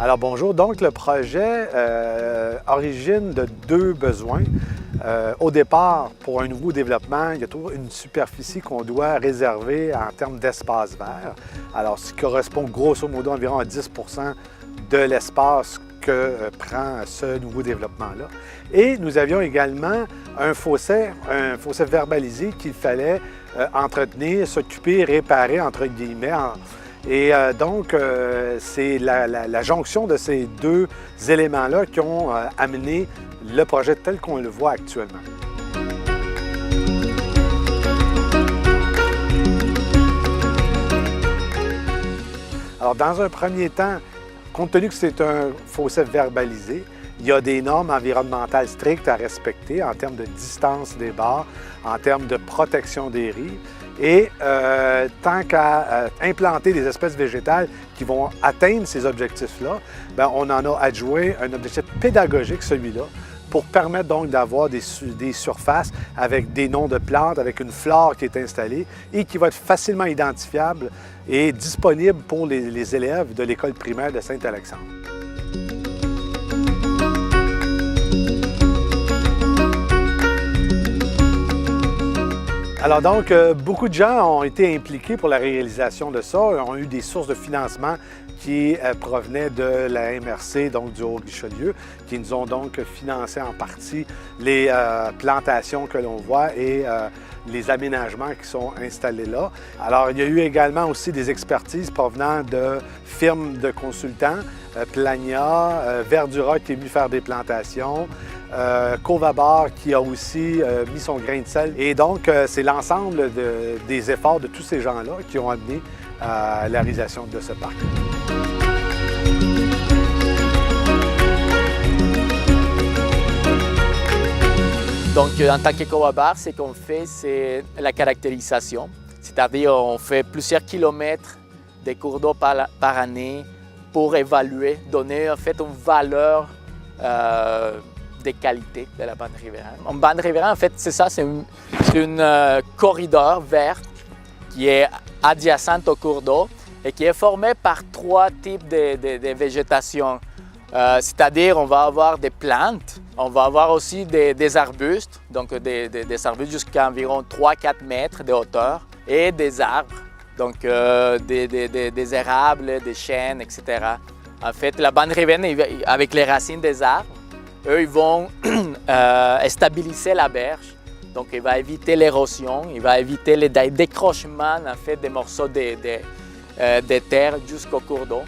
Alors bonjour, donc le projet origine de deux besoins. Au départ, pour un nouveau développement, il y a toujours une superficie qu'on doit réserver en termes d'espace vert. Alors, ce qui correspond grosso modo environ à 10 de l'espace que prend ce nouveau développement-là. Et nous avions également un fossé verbalisé qu'il fallait entretenir, s'occuper, réparer, entre guillemets. Et donc, c'est la jonction de ces deux éléments-là qui ont amené le projet tel qu'on le voit actuellement. Alors, dans un premier temps, compte tenu que c'est un fossé verbalisé, il y a des normes environnementales strictes à respecter en termes de distance des bords, en termes de protection des rives. Et tant qu'à implanter des espèces végétales qui vont atteindre ces objectifs-là, on en a adjoint un objectif pédagogique, celui-là, pour permettre donc d'avoir des surfaces avec des noms de plantes, avec une flore qui est installée et qui va être facilement identifiable et disponible pour les élèves de l'école primaire de Saint-Alexandre. Alors donc, beaucoup de gens ont été impliqués pour la réalisation de ça, ont eu des sources de financement qui provenaient de la MRC, donc du Haut-Richelieu, qui nous ont donc financé en partie les plantations que l'on voit et les aménagements qui sont installés là. Alors, il y a eu également aussi des expertises provenant de firmes de consultants, Plania, Verdura qui est venu faire des plantations, Covabar qui a aussi mis son grain de sel. Et donc, c'est l'ensemble des efforts de tous ces gens-là qui ont amené à la réalisation de ce parc. Donc, en tant qu'Ecovabar, ce qu'on fait, c'est la caractérisation. C'est-à-dire, on fait plusieurs kilomètres de cours d'eau par année pour évaluer, donner en fait une valeur des qualités de la bande riveraine. En bande riveraine, en fait, c'est ça, c'est une corridor vert qui est adjacente au cours d'eau et qui est formé par trois types de végétation. C'est-à-dire, on va avoir des plantes, on va avoir aussi des arbustes, donc des arbustes jusqu'à environ 3-4 mètres de hauteur, et des arbres, donc des érables, des chênes, etc. En fait, la bande riveraine, avec les racines des arbres, eux, ils vont stabiliser la berge, donc il va éviter l'érosion, il va éviter les décrochements en fait, des morceaux de terre jusqu'au cours d'eau.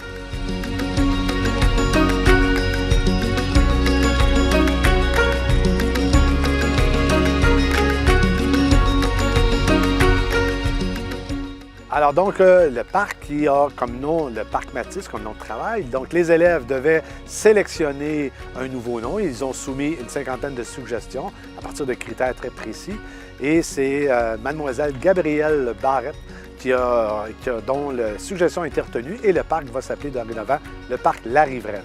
Alors donc, le parc qui a comme nom le parc Matisse, comme nom de travail. Donc, les élèves devaient sélectionner un nouveau nom. Ils ont soumis une cinquantaine de suggestions à partir de critères très précis. Et c'est mademoiselle Gabrielle Barrette dont la suggestion a été retenue et le parc va s'appeler dorénavant le parc La Riveraine.